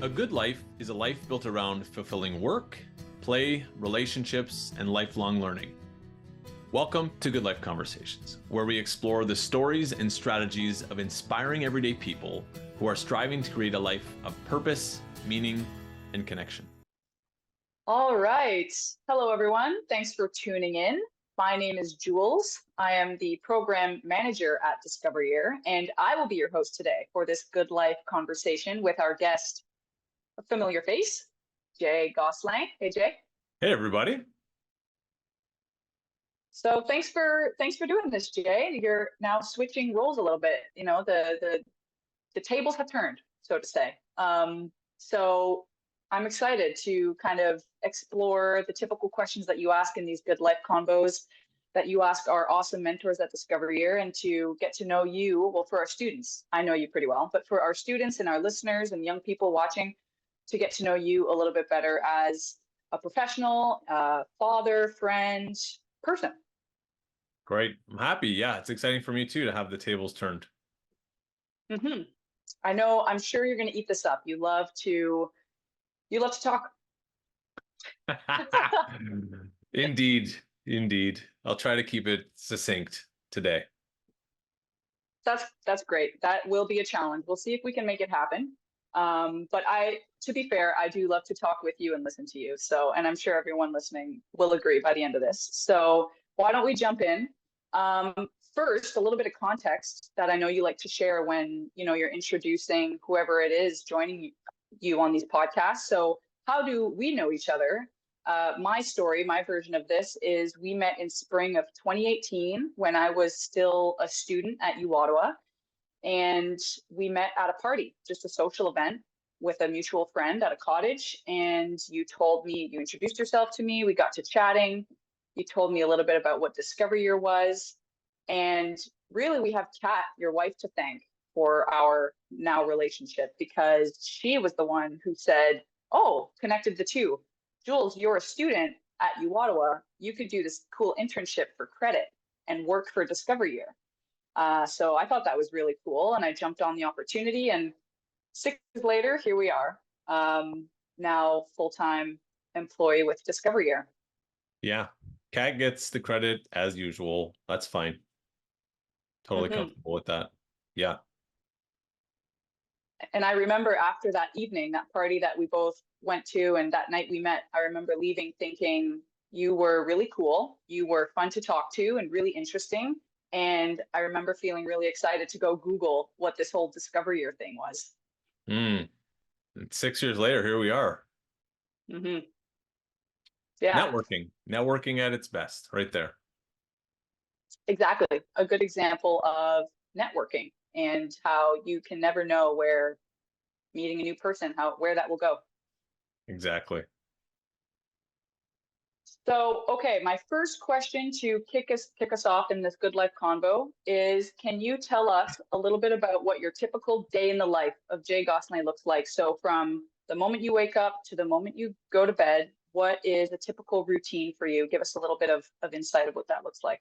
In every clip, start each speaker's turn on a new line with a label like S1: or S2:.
S1: A good life is a life built around fulfilling work, play, relationships, and lifelong learning. Welcome to Good Life Conversations, where we explore the stories and strategies of inspiring everyday people who are striving to create a life of purpose, meaning, and connection.
S2: All right. Hello, everyone. Thanks for tuning in. My name is Jules. I am the program manager at DiscoverYear, and I will be your host today for this Good Life Conversation with our guest, a familiar face, Jay Gosselin. Hey, Jay.
S1: Hey, everybody.
S2: So thanks for doing this, Jay. You're now switching roles a little bit. You know, the tables have turned, so to say. So I'm excited to kind of explore the typical questions that you ask in these Good Life Convos that you ask our awesome mentors at DiscoverYear, and to get to know you, well, for our students. I know you pretty well, but for our students and our listeners and young people watching, to get to know you a little bit better as a professional, father, friend, person.
S1: Great. I'm happy. Yeah, it's exciting for me too to have the tables turned.
S2: Mm-hmm. I know, I'm sure you're going to eat this up. You love to talk.
S1: Indeed. I'll try to keep it succinct today.
S2: That's great. That will be a challenge. We'll see if we can make it happen. But to be fair, I do love to talk with you and listen to you. So, and I'm sure everyone listening will agree by the end of this. So why don't we jump in? First, a little bit of context that I know you like to share when, you're introducing whoever it is joining you on these podcasts. So how do we know each other? My story, my version of this is we met in spring of 2018 when I was still a student at U Ottawa. And we met at a party, just a social event with a mutual friend at a cottage. And you introduced yourself to me. We got to chatting. You told me a little bit about what DiscoverYear was. And really, we have Kat, your wife, to thank for our now relationship, because she was the one who said, connected the two. Jules, you're a student at U Ottawa. You could do this cool internship for credit and work for DiscoverYear. So I thought that was really cool, and I jumped on the opportunity, and 6 years later, here we are, now full-time employee with DiscoverYear.
S1: Yeah, Kat gets the credit as usual. That's fine. Totally comfortable with that. Yeah.
S2: And I remember after that evening, that party that we both went to, and that night we met, I remember leaving thinking you were really cool. You were fun to talk to and really interesting. And I remember feeling really excited to go Google what this whole DiscoverYear thing was.
S1: 6 years later, here we are.
S2: Mm-hmm. Yeah.
S1: Networking at its best, right there.
S2: Exactly. A good example of networking and how you can never know where meeting a new person, where that will go.
S1: Exactly.
S2: So, okay, my first question to kick us off in this Good Life Convo is, can you tell us a little bit about what your typical day in the life of Jay Gosselin looks like? So from the moment you wake up to the moment you go to bed, what is a typical routine for you? Give us a little bit of insight of what that looks like.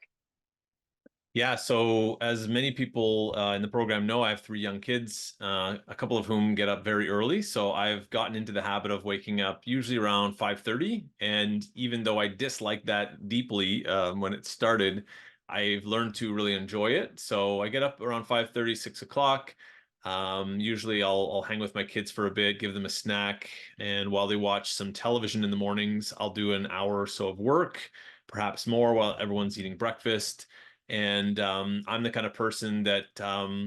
S1: Yeah, so as many people in the program know, I have 3 young kids, a couple of whom get up very early. So I've gotten into the habit of waking up usually around 5:30. And even though I disliked that deeply when it started, I've learned to really enjoy it. So I get up around 5:30, 6 o'clock. Usually I'll hang with my kids for a bit, give them a snack. And while they watch some television in the mornings, I'll do an hour or so of work, perhaps more, while everyone's eating breakfast. And I'm the kind of person that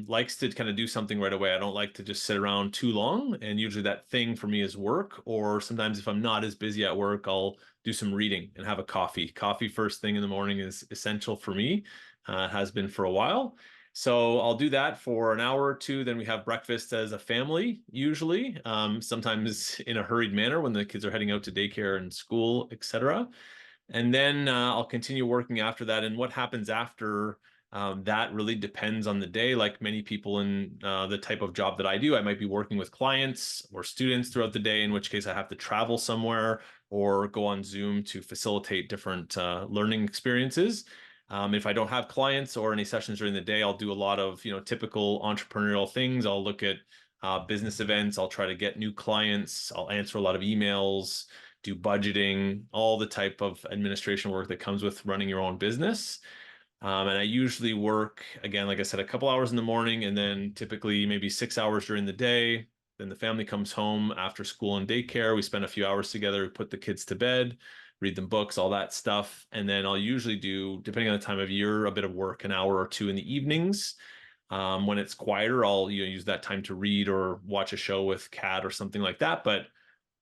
S1: likes to kind of do something right away. I don't like to just sit around too long. And usually that thing for me is work. Or sometimes if I'm not as busy at work, I'll do some reading and have a coffee. Coffee first thing in the morning is essential for me, has been for a while. So I'll do that for an hour or two. Then we have breakfast as a family, usually, sometimes in a hurried manner when the kids are heading out to daycare and school, etc. And then I'll continue working after that. And what happens after that really depends on the day. Like many people in the type of job that I do, I might be working with clients or students throughout the day, in which case I have to travel somewhere or go on Zoom to facilitate different learning experiences. If I don't have clients or any sessions during the day, I'll do a lot of typical entrepreneurial things. I'll look at business events. I'll try to get new clients. I'll answer a lot of emails, do budgeting, all the type of administration work that comes with running your own business. And I usually work, again, like I said, a couple hours in the morning and then typically maybe 6 hours during the day. Then the family comes home after school and daycare. We spend a few hours together, we put the kids to bed, read them books, all that stuff. And then I'll usually do, depending on the time of year, a bit of work, an hour or two in the evenings. When it's quieter, I'll use that time to read or watch a show with Kat or something like that. But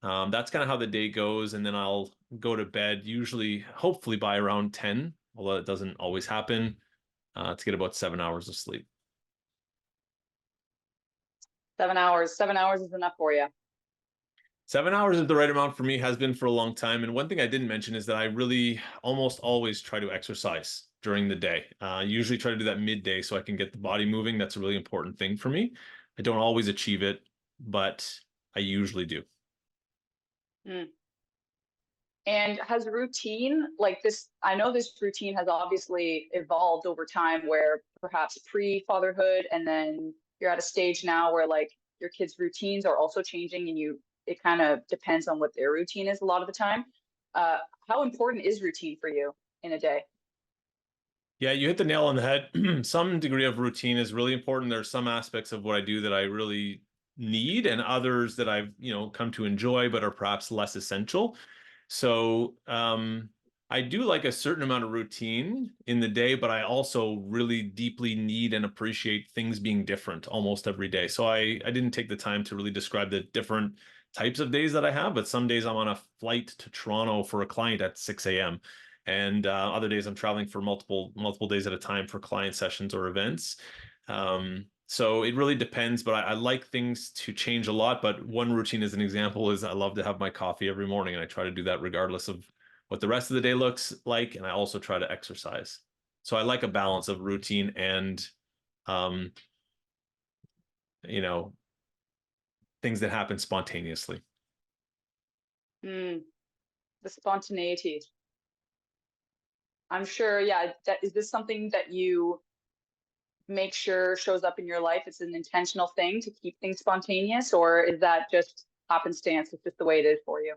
S1: that's kind of how the day goes. And then I'll go to bed, usually, hopefully by around 10, although it doesn't always happen, to get about 7 hours of sleep.
S2: 7 hours. 7 hours is enough for you.
S1: 7 hours is the right amount for me, has been for a long time. And one thing I didn't mention is that I really almost always try to exercise during the day. Usually try to do that midday so I can get the body moving. That's a really important thing for me. I don't always achieve it, but I usually do.
S2: Mm. And has routine like this, I know this routine has obviously evolved over time where perhaps pre-fatherhood and then you're at a stage now where like your kids' routines are also changing and it kind of depends on what their routine is a lot of the time. How important is routine for you in a day?
S1: Yeah, you hit the nail on the head. Some degree of routine is really important. There are some aspects of what I do that I really need and others that I've, come to enjoy, but are perhaps less essential. So, I do like a certain amount of routine in the day, but I also really deeply need and appreciate things being different almost every day. So I didn't take the time to really describe the different types of days that I have, but some days I'm on a flight to Toronto for a client at 6 a.m. And other days I'm traveling for multiple days at a time for client sessions or events. So it really depends, but I like things to change a lot. But one routine, as an example, is I love to have my coffee every morning, and I try to do that regardless of what the rest of the day looks like. And I also try to exercise. So I like a balance of routine and, um, you know, things that happen spontaneously.
S2: Mm, the spontaneity. I'm sure, yeah. Is this something that you make sure shows up in your life? It's an intentional thing to keep things spontaneous, or is that just happenstance? It's just the way it is for you.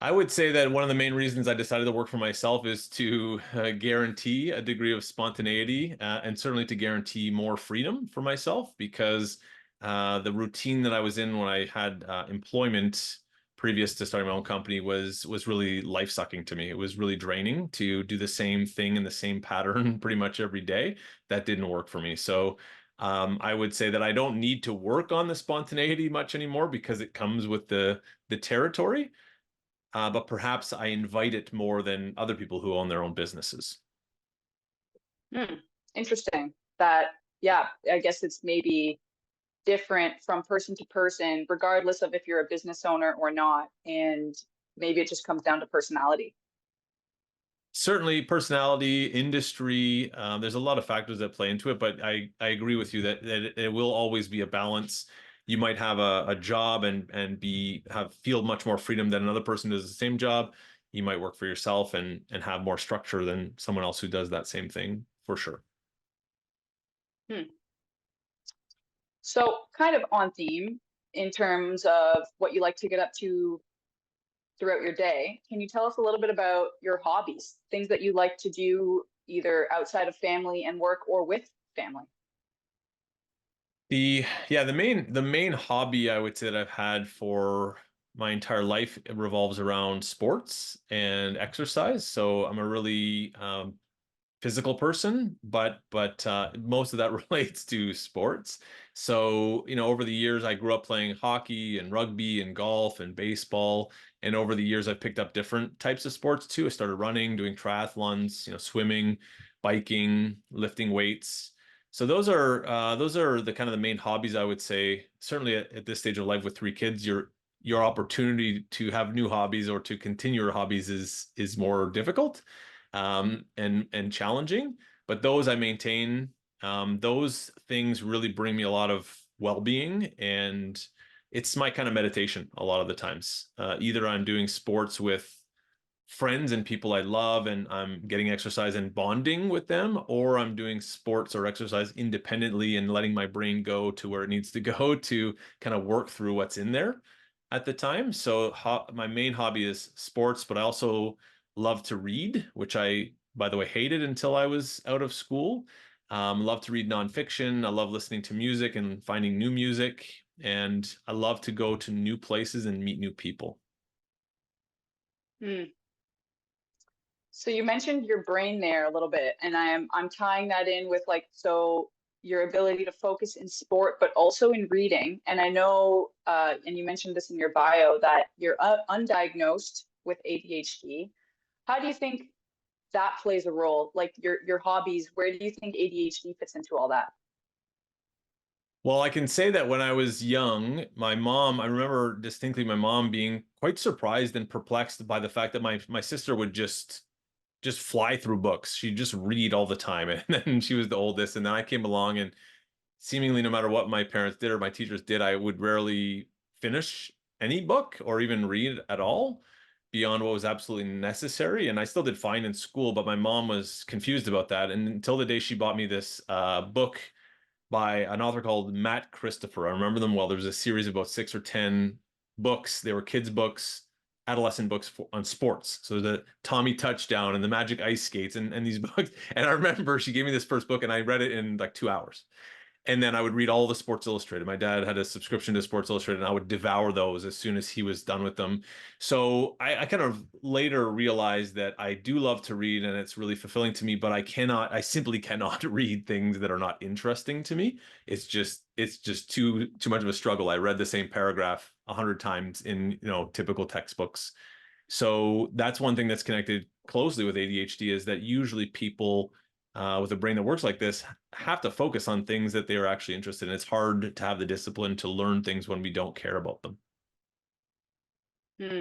S1: I would say that one of the main reasons I decided to work for myself is to guarantee a degree of spontaneity and certainly to guarantee more freedom for myself because the routine that I was in when I had employment previous to starting my own company was really life-sucking to me. It was really draining to do the same thing in the same pattern pretty much every day. That didn't work for me. So I would say that I don't need to work on the spontaneity much anymore because it comes with the territory. But perhaps I invite it more than other people who own their own businesses.
S2: Hmm. Interesting. That, yeah, I guess it's maybe different from person to person, regardless of if you're a business owner or not. And maybe it just comes down to personality.
S1: Certainly, personality, industry, there's a lot of factors that play into it, but I agree with you that it will always be a balance. You might have a job and feel much more freedom than another person who does the same job. You might work for yourself and have more structure than someone else who does that same thing, for sure.
S2: Hmm. So, kind of on theme in terms of what you like to get up to throughout your day, can you tell us a little bit about your hobbies, things that you like to do either outside of family and work or with family?
S1: The main hobby I would say that I've had for my entire life revolves around sports and exercise. So I'm a really physical person, but most of that relates to sports. So, over the years, I grew up playing hockey and rugby and golf and baseball. And over the years, I've picked up different types of sports too. I started running, doing triathlons, swimming, biking, lifting weights. So those are the kind of the main hobbies I would say. Certainly at this stage of life with three kids, your opportunity to have new hobbies or to continue your hobbies is more difficult and challenging. But those I maintain. Those things really bring me a lot of well-being, and it's my kind of meditation a lot of the times. Either I'm doing sports with friends and people I love and I'm getting exercise and bonding with them, or I'm doing sports or exercise independently and letting my brain go to where it needs to go to kind of work through what's in there at the time. So my main hobby is sports, but I also love to read, which I, by the way, hated until I was out of school. Love to read nonfiction. I love listening to music and finding new music. And I love to go to new places and meet new people.
S2: Hmm. So you mentioned your brain there a little bit, and I'm tying that in with like, so your ability to focus in sport, but also in reading. And I know, and you mentioned this in your bio, that you're undiagnosed with ADHD. How do you think that plays a role? Like your hobbies, where do you think ADHD fits into all that?
S1: Well, I can say that when I was young, my mom, I remember distinctly my mom being quite surprised and perplexed by the fact that my sister would just fly through books. She'd just read all the time. And then she was the oldest. And then I came along and seemingly no matter what my parents did or my teachers did, I would rarely finish any book or even read at all beyond what was absolutely necessary. And I still did fine in school, but my mom was confused about that. And until the day she bought me this book by an author called Matt Christopher. I remember them well. There was a series of about 6 or 10 books. They were kids' books, adolescent books on sports. So the Tommy Touchdown and the Magic Ice Skates and these books. And I remember she gave me this first book and I read it in like 2 hours. And then I would read all the Sports Illustrated. My dad had a subscription to Sports Illustrated, and I would devour those as soon as he was done with them. So I kind of later realized that I do love to read, and it's really fulfilling to me. But I simply cannot read things that are not interesting to me. It's just too much of a struggle. I read the same paragraph 100 times in typical textbooks. So that's one thing that's connected closely with ADHD is that usually people with a brain that works like this have to focus on things that they are actually interested in. It's hard to have the discipline to learn things when we don't care about them.
S2: Hmm.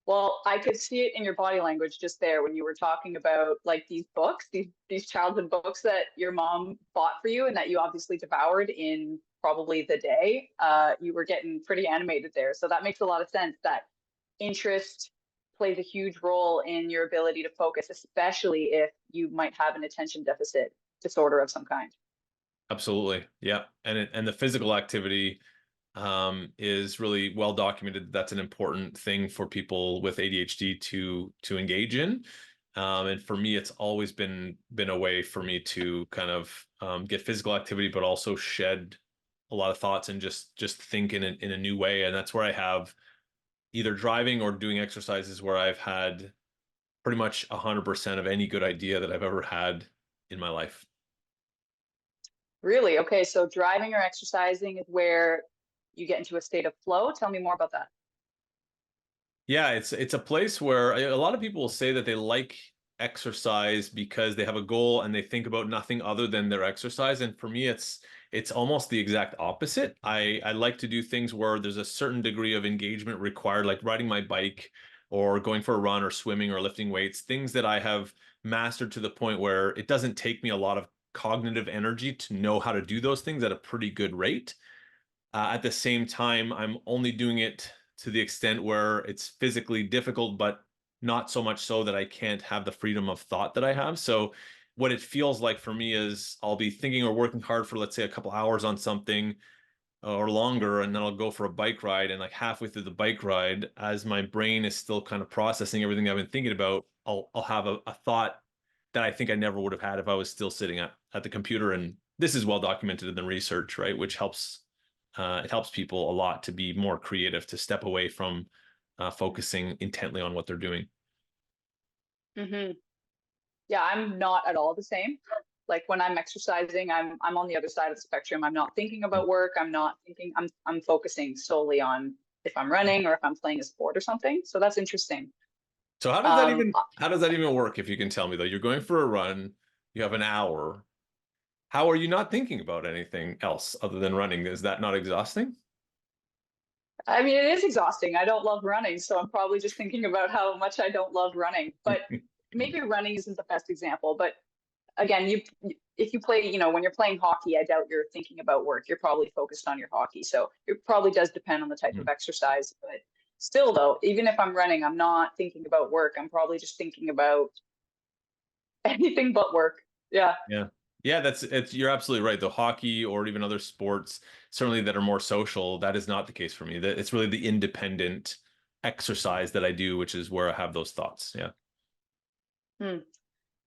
S2: Well, I could see it in your body language just there when you were talking about like these books, these childhood books that your mom bought for you and that you obviously devoured in probably the day. You were getting pretty animated there. So that makes a lot of sense that interest plays a huge role in your ability to focus, especially if you might have an attention deficit disorder of some kind.
S1: Absolutely. Yeah. And the physical activity is really well documented. That's an important thing for people with ADHD to engage in. And for me, it's always been a way for me to kind of get physical activity, but also shed a lot of thoughts and just think in a new way. And that's where I have either driving or doing exercises where I've had pretty much 100% of any good idea that I've ever had in my life.
S2: Really? Okay, so driving or exercising is where you get into a state of flow. Tell me more about that.
S1: Yeah, it's a place where a lot of people will say that they like exercise because they have a goal and they think about nothing other than their exercise. And for me, it's almost the exact opposite. I like to do things where there's a certain degree of engagement required, like riding my bike or going for a run or swimming or lifting weights, things that I have mastered to the point where it doesn't take me a lot of cognitive energy to know how to do those things at a pretty good rate. At the same time, I'm only doing it to the extent where it's physically difficult, but not so much so that I can't have the freedom of thought that I have. So what it feels like for me is I'll be thinking or working hard for, let's say, a couple hours on something or longer, and then I'll go for a bike ride. And like halfway through the bike ride, as my brain is still kind of processing everything I've been thinking about, I'll have a thought that I think I never would have had if I was still sitting at the computer. And this is well documented in the research, right? Which helps it helps people a lot to be more creative, to step away from focusing intently on what they're doing.
S2: Hmm. Yeah, I'm not at all the same. Like when I'm exercising, I'm on the other side of the spectrum. I'm not thinking about work. I'm not thinking. I'm focusing solely on if I'm running or if I'm playing a sport or something. So that's interesting.
S1: So
S2: Um,
S1: how does that even work if you can tell me though? You're going for a run, you have an hour. How are you not thinking about anything else other than running? Is that not exhausting?
S2: I mean, it is exhausting. I don't love running, so I'm probably just thinking about how much I don't love running. But maybe running isn't the best example. But again, if you play, when you're playing hockey, I doubt you're thinking about work. You're probably focused on your hockey. So it probably does depend on the type of exercise. But Still though, even if I'm running, I'm not thinking about work. I'm probably just thinking about anything but work. Yeah.
S1: Yeah. Yeah, you're absolutely right. The hockey or even other sports, certainly that are more social, that is not the case for me. That it's really the independent exercise that I do, which is where I have those thoughts. Yeah.
S2: Hmm.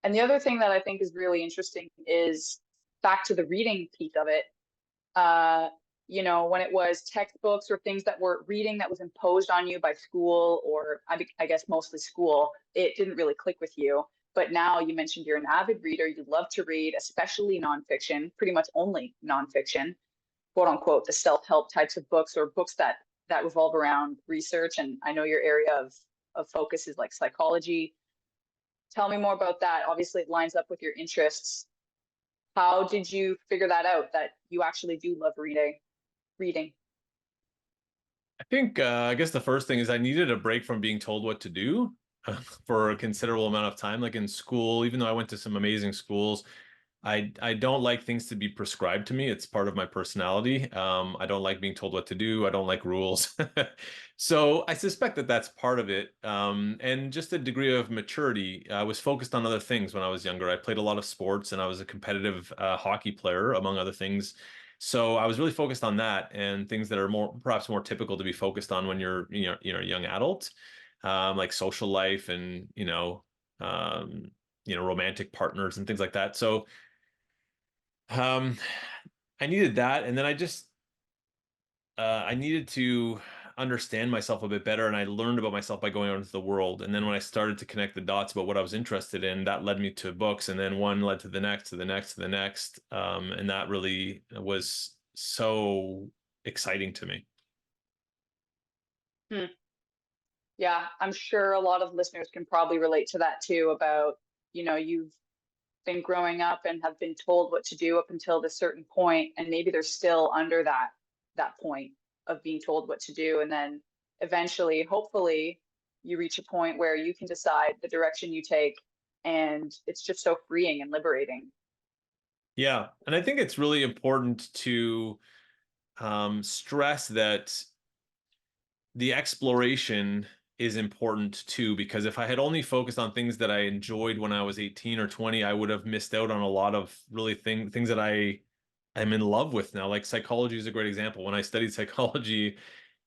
S2: And the other thing that I think is really interesting is back to the reading piece of it. Uh, when it was textbooks or things that were reading that was imposed on you by school, or I guess mostly school, it didn't really click with you. But now you mentioned you're an avid reader, you love to read, especially nonfiction, pretty much only nonfiction, quote unquote, the self-help types of books or books that revolve around research. And I know your area of focus is like psychology. Tell me more about that. Obviously, it lines up with your interests. How did you figure that out, that you actually do love reading?
S1: I think, I guess the first thing is I needed a break from being told what to do for a considerable amount of time. Like in school, even though I went to some amazing schools, I don't like things to be prescribed to me. It's part of my personality. I don't like being told what to do. I don't like rules. So I suspect that that's part of it. And just a degree of maturity. I was focused on other things when I was younger. I played a lot of sports and I was a competitive hockey player, among other things. So I was really focused on that and things that are perhaps more typical to be focused on when you're a young adult, like social life and romantic partners and things like that. So um, I needed that, and then I needed to understand myself a bit better, and I learned about myself by going out into the world. And then when I started to connect the dots about what I was interested in, that led me to books, and then one led to the next, to the next, to the next, and that really was so exciting to me.
S2: Hmm. Yeah, I'm sure a lot of listeners can probably relate to that too about, you've been growing up and have been told what to do up until this certain point, and maybe they're still under that point of being told what to do. And then eventually, hopefully, you reach a point where you can decide the direction you take, and it's just so freeing and liberating.
S1: Yeah, and I think it's really important to stress that the exploration is important too, because if I had only focused on things that I enjoyed when I was 18 or 20, I would have missed out on a lot of really things that I am in love with now. Like psychology is a great example. When I studied psychology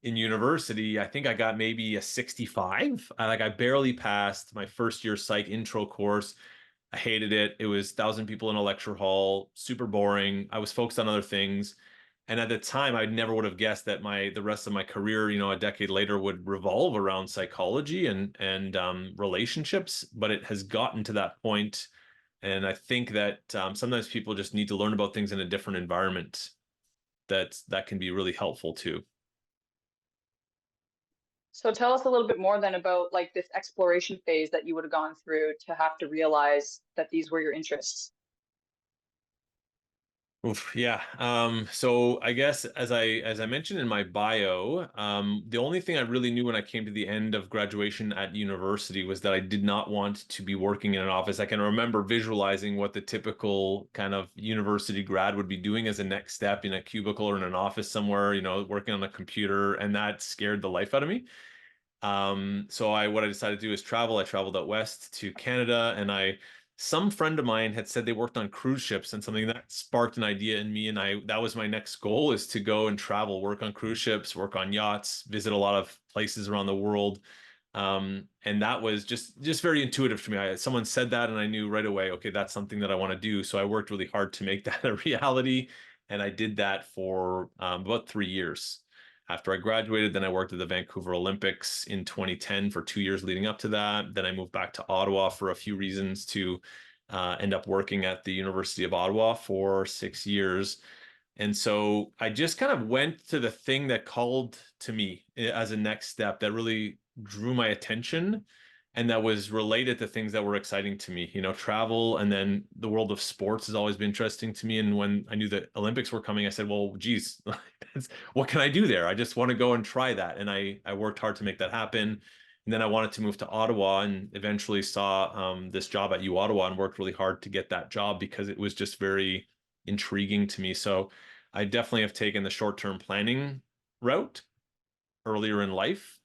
S1: in university, I think I got maybe a 65. I barely passed my first year psych intro course. I hated it. It was 1,000 people in a lecture hall, super boring. I was focused on other things. And at the time, I never would have guessed that the rest of my career, a decade later, would revolve around psychology and relationships. But it has gotten to that point, and I think that sometimes people just need to learn about things in a different environment. That can be really helpful too.
S2: So tell us a little bit more then about like this exploration phase that you would have gone through to have to realize that these were your
S1: Oof, yeah. So I guess as I mentioned in my bio, the only thing I really knew when I came to the end of graduation at university was that I did not want to be working in an office. I can remember visualizing what the typical kind of university grad would be doing as a next step in a cubicle or in an office somewhere, working on a computer, and that scared the life out of me. So what I decided to do is travel. I traveled out west to Canada, and some friend of mine had said they worked on cruise ships, and something that sparked an idea in me. And that was my next goal, is to go and travel, work on cruise ships, work on yachts, visit a lot of places around the world. And that was just very intuitive to me. Someone said that, and I knew right away, okay, that's something that I want to do. So I worked really hard to make that a reality, and I did that for about 3 years. After I graduated, then I worked at the Vancouver Olympics in 2010 for 2 years leading up to that. Then I moved back to Ottawa for a few reasons to end up working at the University of Ottawa for 6 years. And so I just kind of went to the thing that called to me as a next step that really drew my attention and that was related to things that were exciting to me, travel. And then the world of sports has always been interesting to me. And when I knew the Olympics were coming, I said, well, geez, what can I do there? I just want to go and try that. And I worked hard to make that happen. And then I wanted to move to Ottawa and eventually saw this job at U Ottawa and worked really hard to get that job because it was just very intriguing to me. So I definitely have taken the short-term planning route earlier in life.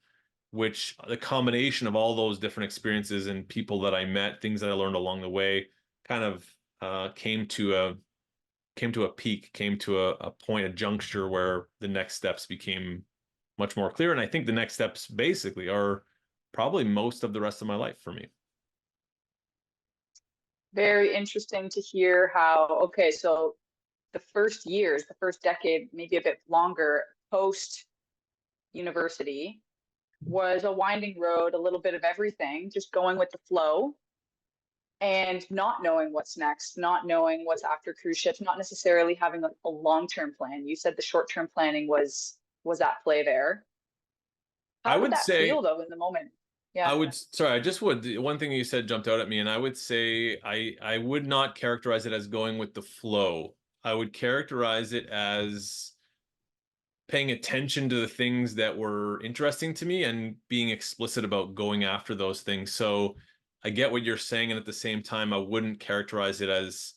S1: which the combination of all those different experiences and people that I met, things that I learned along the way, kind of came to a peak, came to a point, a juncture where the next steps became much more clear. And I think the next steps basically are probably most of the rest of my life for me.
S2: Very interesting to hear how, okay, so the first years, the first decade, maybe a bit longer post university was a winding road, a little bit of everything, just going with the flow and not knowing what's next, not knowing what's after cruise ships, not necessarily having a long-term plan. You said the short-term planning was at play there.
S1: I
S2: How did
S1: would
S2: that feel
S1: say
S2: though in the moment?
S1: I
S2: Yeah.
S1: would, sorry, I just would, one thing you said jumped out at me, and I would say I would not characterize it as going with the flow. I would characterize it as paying attention to the things that were interesting to me and being explicit about going after those things. So I get what you're saying, and at the same time, I wouldn't characterize it as,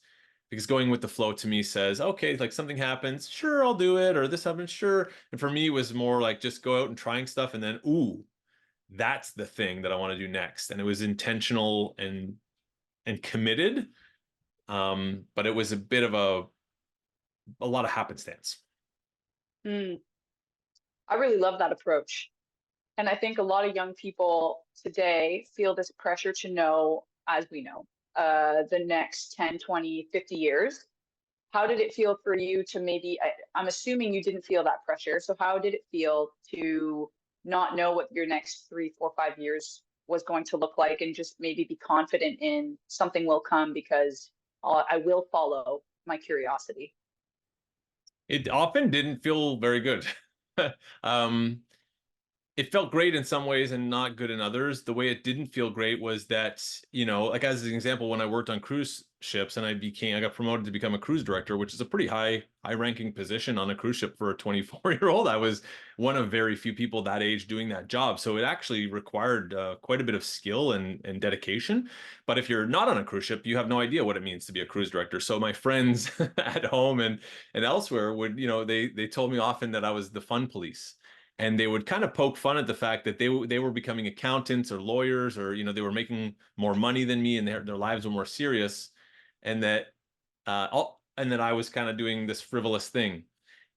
S1: because going with the flow to me says, okay, like something happens, sure, I'll do it, or this happens, sure. And for me, it was more like just go out and trying stuff, and then, ooh, that's the thing that I want to do next. And it was intentional and committed. But it was a bit of a lot of happenstance.
S2: Mm, I really love that approach. And I think a lot of young people today feel this pressure to know, as we know, the next 10, 20, 50 years. How did it feel for you to maybe, I'm assuming you didn't feel that pressure. So how did it feel to not know what your next 3, 4, 5 years was going to look like and just maybe be confident in something will come because I will follow my curiosity?
S1: It often didn't feel very good. um, it felt great in some ways and not good in others. The way it didn't feel great was that, like as an example, when I worked on cruise ships and I got promoted to become a cruise director, which is a pretty high ranking position on a cruise ship for a 24-year-old. I was one of very few people that age doing that job. So it actually required quite a bit of skill and dedication. But if you're not on a cruise ship, you have no idea what it means to be a cruise director. So my friends at home and elsewhere would, they told me often that I was the fun police, and they would kind of poke fun at the fact that they were becoming accountants or lawyers, or they were making more money than me, and their lives were more serious, and that I was kind of doing this frivolous thing.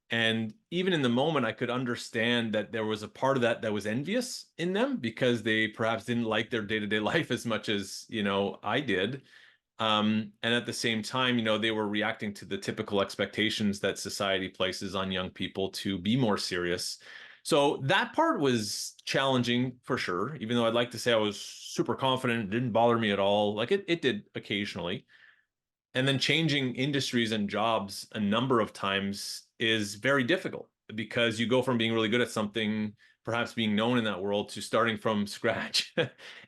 S1: And even in the moment, I could understand that there was a part of that was envious in them, because they perhaps didn't like their day-to-day life as much as I did. And at the same time, they were reacting to the typical expectations that society places on young people to be more serious. So that part was challenging for sure, even though I'd like to say I was super confident, it didn't bother me at all. Like it did occasionally. And then changing industries and jobs a number of times is very difficult, because you go from being really good at something, perhaps being known in that world, to starting from scratch.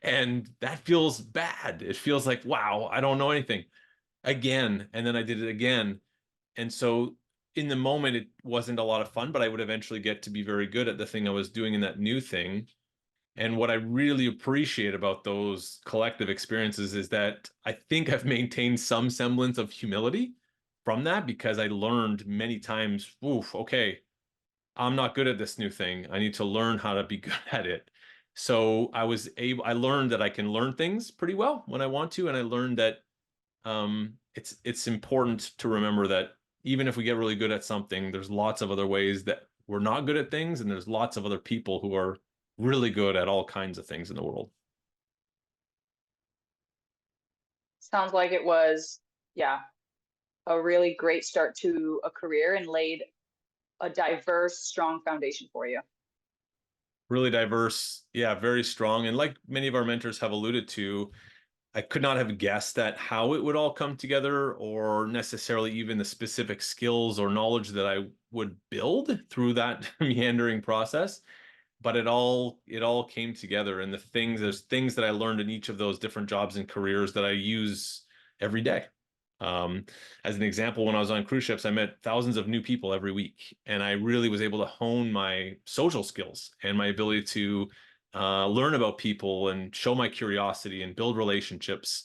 S1: And that feels bad. It feels like, wow, I don't know anything again. And then I did it again. And so in the moment, it wasn't a lot of fun, but I would eventually get to be very good at the thing I was doing in that new thing. And what I really appreciate about those collective experiences is that I think I've maintained some semblance of humility from that, because I learned many times, oof, okay, I'm not good at this new thing. I need to learn how to be good at it. So I learned that I can learn things pretty well when I want to. And I learned that it's important to remember that even if we get really good at something, there's lots of other ways that we're not good at things. And there's lots of other people who are really good at all kinds of things in the world.
S2: Sounds like it was, yeah, a really great start to a career and laid a diverse, strong foundation for you.
S1: Really diverse, yeah, very strong. And like many of our mentors have alluded to, I could not have guessed at how it would all come together, or necessarily even the specific skills or knowledge that I would build through that meandering process. But it all came together. And there's things that I learned in each of those different jobs and careers that I use every day. As an example, when I was on cruise ships, I met thousands of new people every week, and I really was able to hone my social skills and my ability to learn about people and show my curiosity and build relationships.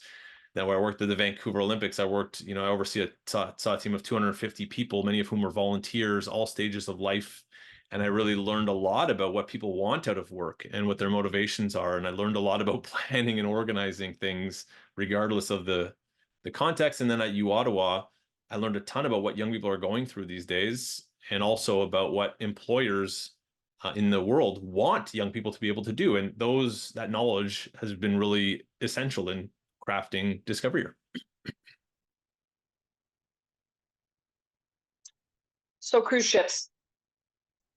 S1: Now, where I worked at the Vancouver Olympics, I oversee saw a team of 250 people, many of whom were volunteers, all stages of life, And I really learned a lot about what people want out of work and what their motivations are. And I learned a lot about planning and organizing things, regardless of the context. And then at U Ottawa, I learned a ton about what young people are going through these days, and also about what employers in the world want young people to be able to do. And that knowledge has been really essential in crafting Discover Year.
S2: So cruise ships,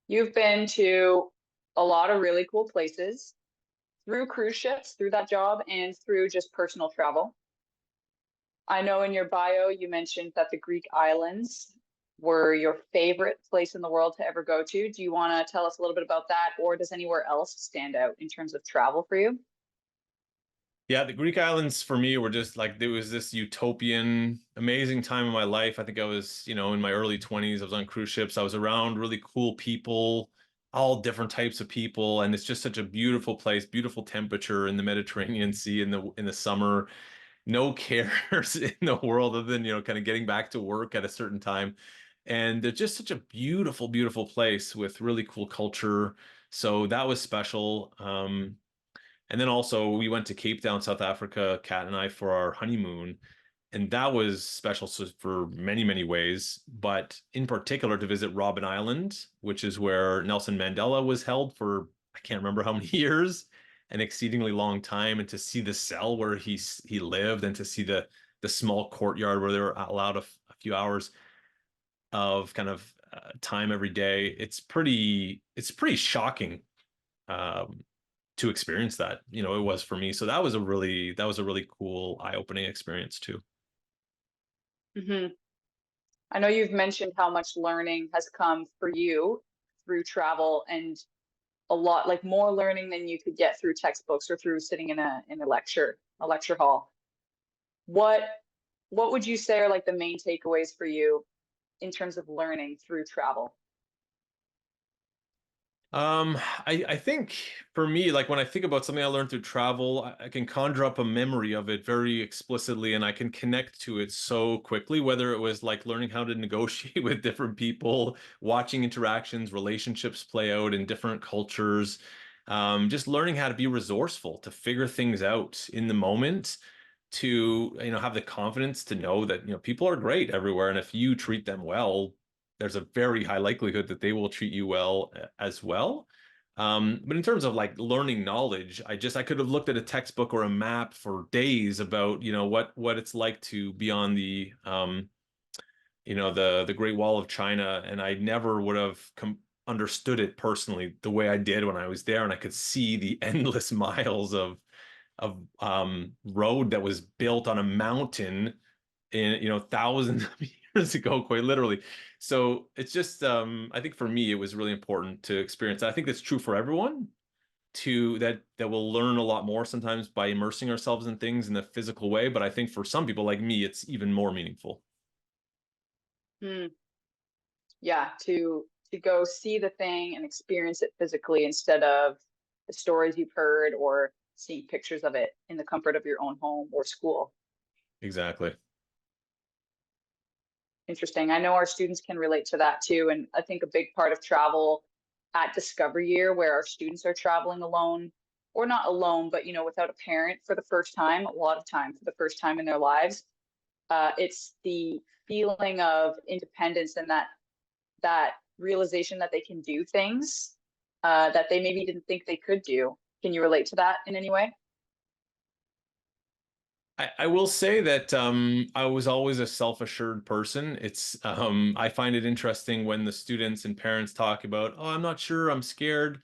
S2: you've been to a lot of really cool places through cruise ships, through that job, and through just personal travel. I know in your bio you mentioned that the Greek islands were your favorite place in the world to ever go to. Do you want to tell us a little bit about that, or does anywhere else stand out in terms of travel for you?
S1: Yeah, the Greek islands for me were just like, there was this utopian, amazing time in my life. I think I was, in my early 20s. I was on cruise ships. I was around really cool people, all different types of people, and it's just such a beautiful place, beautiful temperature in the Mediterranean Sea in the summer. No cares in the world other than, kind of getting back to work at a certain time. And they're just such a beautiful, beautiful place with really cool culture. So that was special. And then also we went to Cape Town, South Africa, Kat and I, for our honeymoon. And that was special for many, many ways, but in particular to visit Robben Island, which is where Nelson Mandela was held for, I can't remember how many years, an exceedingly long time, and to see the cell where he lived, and to see the small courtyard where they were allowed a few hours of kind of time every day. It's pretty shocking um, to experience that. It was for me. So that was a really cool, eye-opening experience too.
S2: Hmm. I know you've mentioned how much learning has come for you through travel, and a lot like more learning than you could get through textbooks or through sitting in a lecture hall. What what would you say are like the main takeaways for you in terms of learning through travel?
S1: Um, I think for me, like when I think about something I learned through travel, I can conjure up a memory of it very explicitly, and I can connect to it so quickly, whether it was like learning how to negotiate with different people, watching interactions, relationships play out in different cultures, just learning how to be resourceful, to figure things out in the moment, to, have the confidence to know that, people are great everywhere. And if you treat them well, there's a very high likelihood that they will treat you well as well. But in terms of like learning knowledge, I could have looked at a textbook or a map for days about, what it's like to be on the Great Wall of China, and I never would have understood it personally the way I did when I was there, and I could see the endless miles of road that was built on a mountain in, thousands of years ago, quite literally. So it's just, I think for me, it was really important to experience that. I think that's true for everyone, that will learn a lot more sometimes by immersing ourselves in things in the physical way. But I think for some people like me, it's even more meaningful.
S2: Hmm. Yeah, to go see the thing and experience it physically instead of the stories you've heard or seeing pictures of it in the comfort of your own home or school.
S1: Exactly.
S2: Interesting. I know our students can relate to that too. And I think a big part of travel at Discover Year, where our students are traveling alone, or not alone, but without a parent for the first time, a lot of time for the first time in their lives, it's the feeling of independence and that realization that they can do things that they maybe didn't think they could do. Can you relate to that in any way?
S1: I will say that I was always a self-assured person. I find it interesting when the students and parents talk about, oh, I'm not sure, I'm scared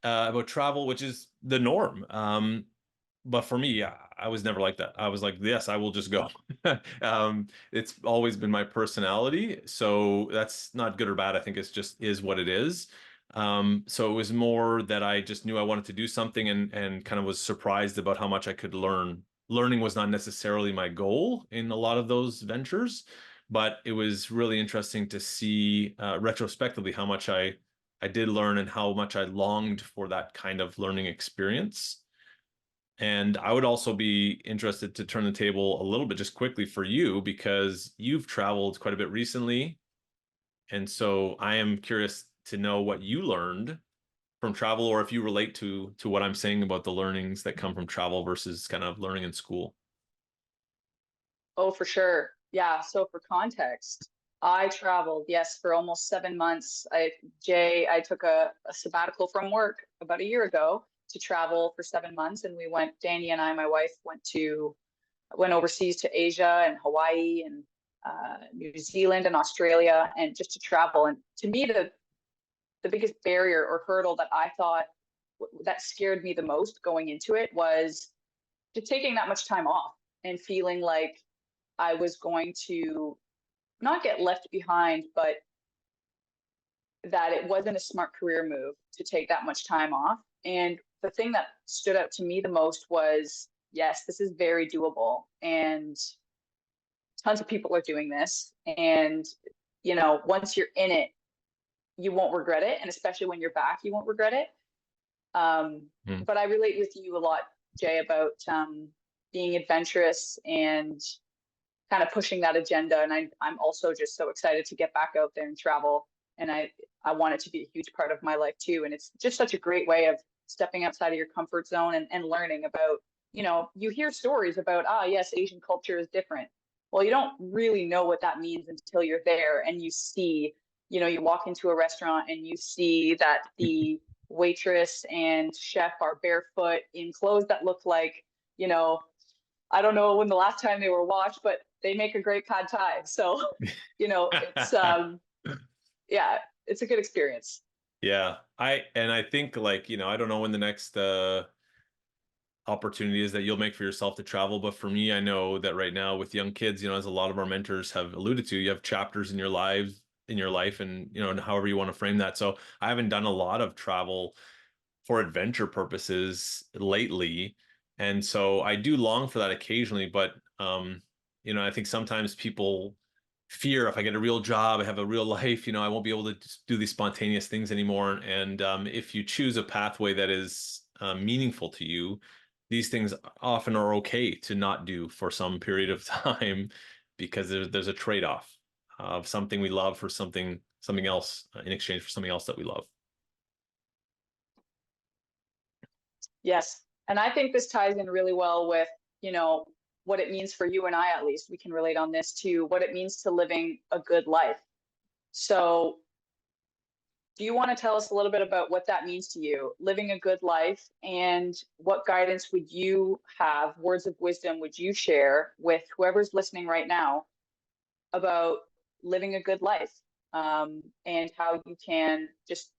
S1: about travel, which is the norm. But for me, yeah, I was never like that. I was like, yes, I will just go. It's always been my personality. So that's not good or bad. I think it's just is what it is. So it was more that I just knew I wanted to do something, and kind of was surprised about how much I could learn. Learning was not necessarily my goal in a lot of those ventures, but it was really interesting to see retrospectively how much I did learn, and how much I longed for that kind of learning experience. And I would also be interested to turn the table a little bit just quickly for you, because you've traveled quite a bit recently. And so I am curious to know what you learned from travel, or if you relate to what I'm saying about the learnings that come from travel versus kind of learning in school.
S2: Oh, for sure. Yeah. So for context, I traveled, yes, for almost 7 months. I took a sabbatical from work about a year ago to travel for 7 months, and we went. Danny and I, my wife, went overseas to Asia and Hawaii and New Zealand and Australia, and just to travel. And to me, the biggest barrier or hurdle that I thought that scared me the most going into it was just taking that much time off and feeling like I was going to not get left behind, but that it wasn't a smart career move to take that much time off. And the thing that stood out to me the most was, yes, this is very doable. And tons of people are doing this. And, once you're in it, you won't regret it. And especially when you're back, you won't regret it. But I relate with you a lot, Jay, about being adventurous and kind of pushing that agenda. And I'm also just so excited to get back out there and travel. And I want it to be a huge part of my life too. And it's just such a great way of stepping outside of your comfort zone and learning about, you hear stories about, yes, Asian culture is different. Well, you don't really know what that means until you're there and you see, you walk into a restaurant and you see that the waitress and chef are barefoot in clothes that look like, I don't know when the last time they were washed, but they make a great pad thai. So, it's yeah, it's a good experience.
S1: Yeah. I think, like, I don't know when the next opportunity is that you'll make for yourself to travel, but for me, I know that right now with young kids, as a lot of our mentors have alluded to, you have chapters in your life, and and however you want to frame that. So I haven't done a lot of travel for adventure purposes lately. And so I do long for that occasionally, but I think sometimes people fear, if I get a real job, I have a real life, I won't be able to just do these spontaneous things anymore. And if you choose a pathway that is meaningful to you, these things often are okay to not do for some period of time, because there's a trade-off of something we love for something else, in exchange for something else that we love.
S2: Yes. And I think this ties in really well with, what it means for you and I, at least we can relate on this too, what it means to living a good life. So do you want to tell us a little bit about what that means to you, living a good life, and what guidance would you have, words of wisdom would you share with whoever's listening right now about living a good life, and how you can just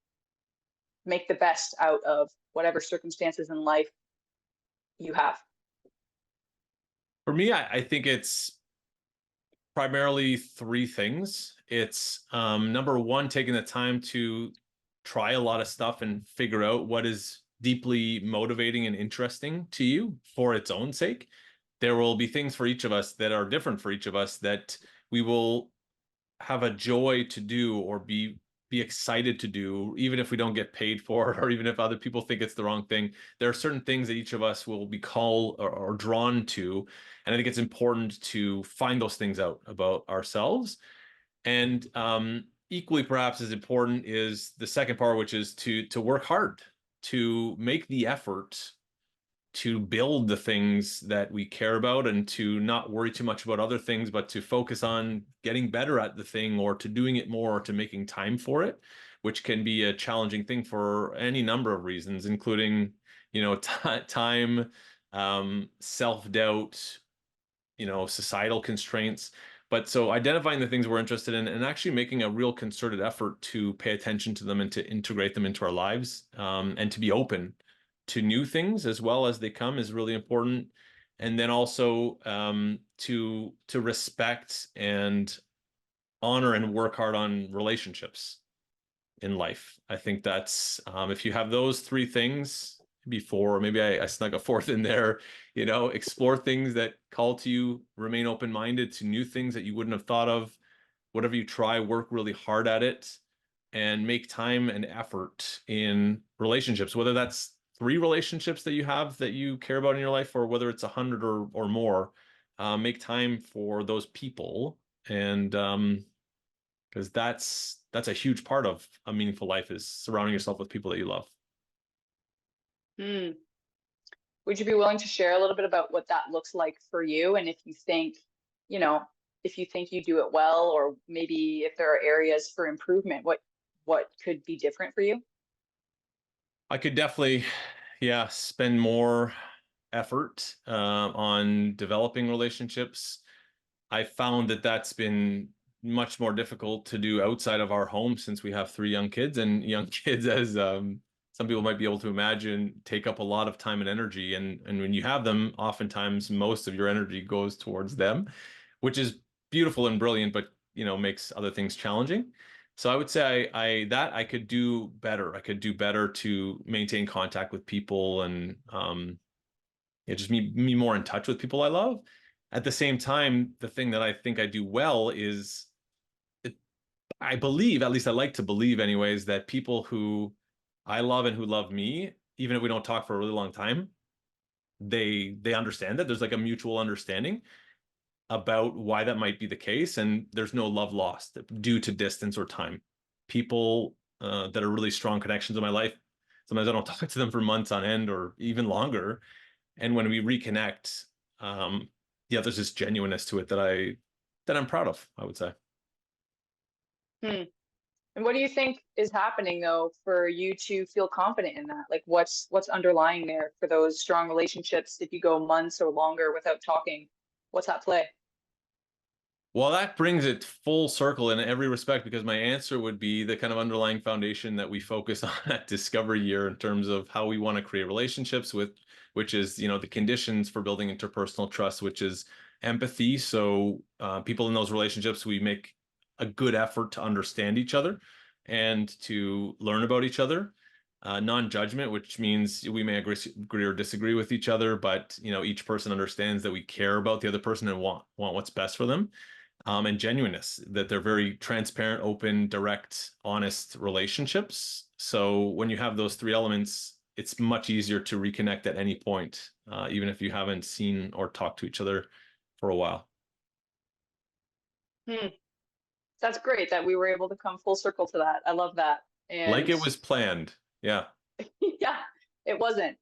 S2: make the best out of whatever circumstances in life you have?
S1: For me, I think it's primarily three things. It's number one, taking the time to try a lot of stuff and figure out what is deeply motivating and interesting to you for its own sake. There will be things for each of us that are different for each of us that we will have a joy to do, or be excited to do, even if we don't get paid for it, or even if other people think it's the wrong thing. There are certain things that each of us will be called or drawn to, and I think it's important to find those things out about ourselves. And equally, perhaps as important, is the second part, which is to work hard, to make the effort to build the things that we care about, and to not worry too much about other things, but to focus on getting better at the thing, or to doing it more, or to making time for it, which can be a challenging thing for any number of reasons, including, time, self-doubt, societal constraints. But so identifying the things we're interested in and actually making a real concerted effort to pay attention to them and to integrate them into our lives, and to be open to new things as well as they come, is really important. And then also to respect and honor and work hard on relationships in life. I think that's if you have those three things before, maybe I snuck a fourth in there, explore things that call to you, remain open-minded to new things that you wouldn't have thought of. Whatever you try, work really hard at it, and make time and effort in relationships, whether that's three relationships that you have that you care about in your life, or whether it's 100 or more. Make time for those people, and because that's a huge part of a meaningful life, is surrounding yourself with people that you love.
S2: Hmm. Would you be willing to share a little bit about what that looks like for you? And if you think, you know, if you think you do it well, or maybe if there are areas for improvement, what could be different for you?
S1: I could definitely, yeah, spend more effort on developing relationships. I found that that's been much more difficult to do outside of our home, since we have three young kids, and young kids, as some people might be able to imagine, take up a lot of time and energy. And when you have them, oftentimes most of your energy goes towards them, which is beautiful and brilliant, but makes other things challenging. So I would say I could do better. I could do better to maintain contact with people, and just me more in touch with people I love. At the same time, the thing that I think I do well is, I believe, at least I like to believe anyways, that people who I love and who love me, even if we don't talk for a really long time, they understand that there's like a mutual understanding about why that might be the case, and there's no love lost due to distance or time. People that are really strong connections in my life, sometimes I don't talk to them for months on end or even longer, and when we reconnect, yeah, there's this genuineness to it that I'm proud of, I would say.
S2: Hmm. And what do you think is happening though for you to feel confident in that? Like what's underlying there for those strong relationships if you go months or longer without talking? What's at play?
S1: Well, that brings it full circle in every respect, because my answer would be the kind of underlying foundation that we focus on at Discovery Year in terms of how we want to create relationships with, which is, the conditions for building interpersonal trust, which is empathy. So people in those relationships, we make a good effort to understand each other and to learn about each other. Non-judgment, which means we may agree or disagree with each other, but each person understands that we care about the other person and want what's best for them. And genuineness, that they're very transparent, open, direct, honest relationships. So when you have those three elements, it's much easier to reconnect at any point, even if you haven't seen or talked to each other for a while.
S2: Hmm. That's great that we were able to come full circle to that. I love that.
S1: Like
S2: And
S1: it was planned. Yeah.
S2: yeah, it wasn't.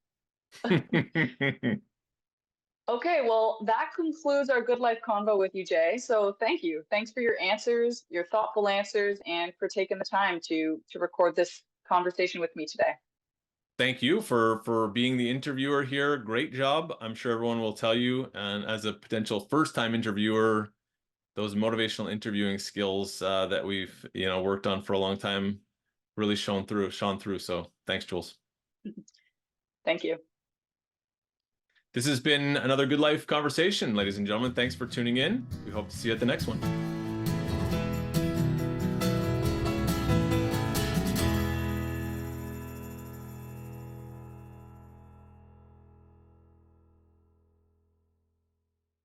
S2: Okay, well, that concludes our Good Life Convo with you, Jay. So thank you. Thanks for your answers, your thoughtful answers, and for taking the time to record this conversation with me today.
S1: Thank you for being the interviewer here. Great job. I'm sure everyone will tell you. And as a potential first-time interviewer, those motivational interviewing skills that we've worked on for a long time really shone through. So thanks, Jules.
S2: Thank you.
S1: This has been another Good Life conversation, ladies and gentlemen. Thanks for tuning in. We hope to see you at the next one.